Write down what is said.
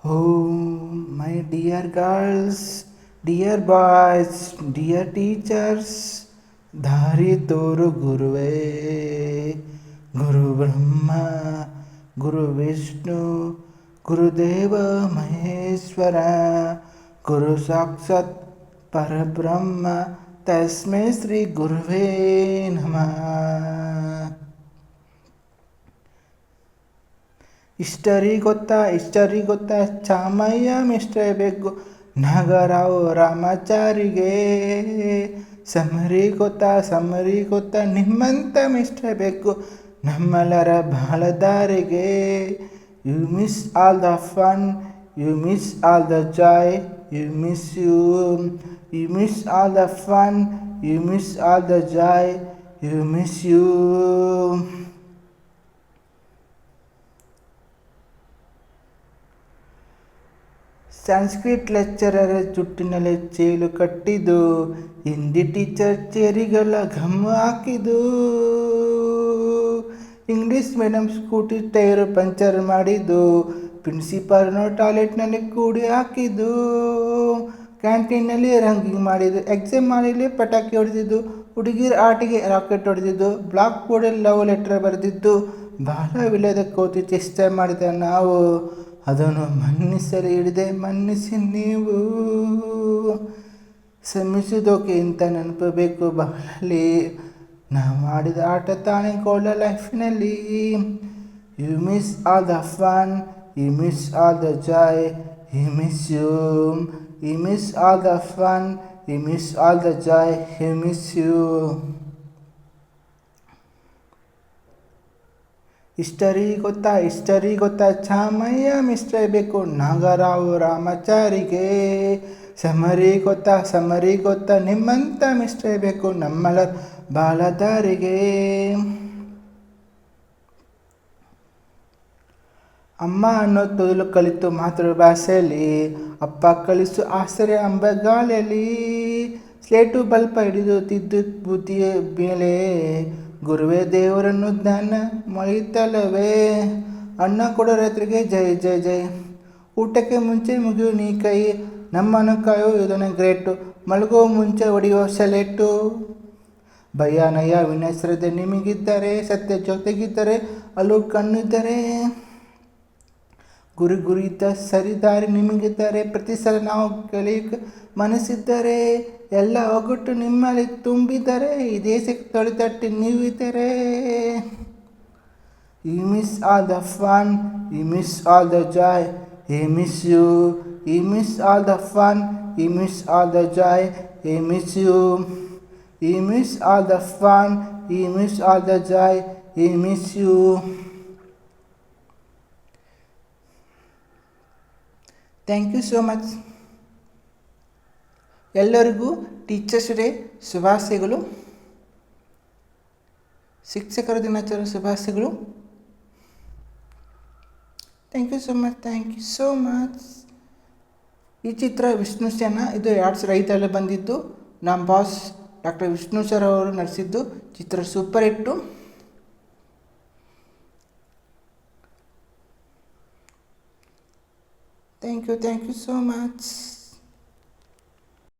Oh, my dear girls, dear boys, dear teachers, Dhari Toru Guruve, Guru Brahma, Guru Vishnu, Guru Deva Maheshwara, Guru Sakshat Parabrahma, Tasmai Sri Guruve Namah. History ಗೊತ್ತಾ ಚಾಮಯ್ಯ ಮಿಸ್ಟ್ರೆ ಬೆಗ್ಗು ನಾಗರಾವ್ ರಾಮಾಚಾರಿಗೆ summary ಗೊತ್ತಾ ನಿಮ್ಮಂತ ಮಿಸ್ಟ್ರೆ ಬೆಗ್ಗು ನಮ್ಮೆಲ್ಲರ ಬಾಳದಾರಿಗೆ you miss all the fun you miss all the joy you miss all the fun you miss all the joy you miss you. Sanskrit lecturer ಜುಟ್ಟಿನಲ್ಲಿ ಚೇಲು ಕಟ್ಟಿದ್ದು, ಹಿಂದಿ ಟೀಚರ್ ಚೇರಿಗೆಲ್ಲ ಘಮ್ಮ ಹಾಕಿದ್ದು, English medium scooty tyre puncture ಮಾಡಿದ್ದು, ಪ್ರಿನ್ಸಿಪಾಲ್ನ ಟಾಯ್ಲೆಟ್ನಲ್ಲಿ ಕೂಡಿ ಹಾಕಿದ್ದು, ಕ್ಯಾಂಟೀನಲ್ಲಿ ರಂಗಿಂಗ್ ಮಾಡಿದ್ದು, ಎಕ್ಸಾಮ್ ಹಾಲಲ್ಲಿ ಪಟಾಕಿ ಹೊಡೆದಿದ್ದು, ಹುಡುಗಿರ ಆಟಿಗೆ ರಾಕೆಟ್ ಹೊಡೆದಿದ್ದು, ಬ್ಲಾಕ್ ಬೋರ್ಡಲ್ಲಿ ಲವ್ ಲೆಟರ್ ಬರೆದಿದ್ದು, ಬಾಲವಿಲ್ಲದ ಕೋತಿ ಚೇಷ್ಟೆ ಮಾಡಿದ ನಾವು ಅದನ್ನು ಮನ್ನಿಸಿ ನೀವು. ಶ್ರಮಿಸಿದೋಕೆ ಇಂಥ ನೆನಪು ಬೇಕು ಬಾಳಲ್ಲಿ, ನಾವು ಆಡಿದ ಆಟ ತಾನೇ ಗೋಲ್ಡ್ ಲೈಫಿನಲ್ಲಿ. You miss all the fun you miss all the joy you miss you. You miss all the fun you miss all the joy you miss you. History ಗೊತ್ತಾ ಚಾಮಯ್ಯ ಮಿಸ್ಟ್ರೆ ಬೇಕು ನಾಗರಾವ್ ರಾಮಾಚಾರಿಗೆ ಸಮರಿ ಗೊತ್ತಾ ನಿಮ್ಮಂತ ಮಿಸ್ಟ್ರೆ ಬೇಕು ನಮ್ಮೆಲ್ಲರ ಬಾಳದಾರಿಗೆ. ಅಮ್ಮ ಅನ್ನೋ ತೊದಲು ಕಲಿತು ಮಾತೃಭಾಷೆಯಲ್ಲಿ, ಅಪ್ಪ ಕಲಿಸು ಆಶ್ರಯ ಅಂಬಗಾಲಲ್ಲಿ, ಸ್ಲೇಟು ಬಲ್ಪ ಹಿಡಿದು ತಿದ್ದುತ್ ಬುದ್ಧಿಯ ಮೇಲೆ, ಗುರುವೇ ದೇವರನ್ನು ಜ್ಞಾನ ಮಳಿತಲವೇ, ಅನ್ನ ಕೊಡೋ ರೈತರಿಗೆ ಜೈ ಜೈ ಜೈ, ಊಟಕ್ಕೆ ಮುಂಚೆ ಮುಗಿಯು ನೀ ಕೈ, ನಮ್ಮನ್ನು ಕಾಯೋ ಇದನ್ನು ಗ್ರೇಟು, ಮಲಗೋ ಮುಂಚೆ ಹೊಡೆಯೋ ಸೆಲೆಟು. ಭಯ ನಯ ವಿನಶ್ರದ್ಧೆ ನಿಮಗಿದ್ದರೆ, ಸತ್ಯ ಜೊತೆಗಿದ್ದರೆ, ಅಲ್ಲೂ ಕಣ್ಣಿದ್ದರೆ, ಗುರಿ ಇದ್ದ ಸರಿದಾರಿ ನಿಮಗಿದ್ದರೆ, ಪ್ರತಿ ಸಲ ನಾವು ಕಲಿಯಕ್ಕೆ ಮನಸ್ಸಿದ್ದರೆ, ಎಲ್ಲ ಒಗ್ಗಟ್ಟು ನಿಮ್ಮಲ್ಲಿ ತುಂಬಿದರೆ, ಈ ದೇಶಕ್ಕೆ ತೊಡೆತಟ್ಟಿ ನೀವಿದ್ದರೆ. You miss all the fun you miss all the joy you miss you. You miss all the fun you miss all the joy you miss you. You miss all the fun you miss all the joy you miss you. Thank you so much. ಎಲ್ಲರಿಗೂ teachers day ಶುಭಾಶಯಗಳು, ಶಿಕ್ಷಕರ ದಿನಾಚರಣೆ ಶುಭಾಶಯಗಳು. Thank you so much. ಈ ಚಿತ್ರ ವಿಷ್ಣು ಸೇನ, ಇದು 2005 ಬಂದಿದ್ದು. ನಮ್ಮ ಬಾಸ್ ಡಾಕ್ಟರ್ ವಿಷ್ಣು ಸರ್ ಅವರು ನಡೆಸಿದ್ದು ಚಿತ್ರ super hit. Thank you so much.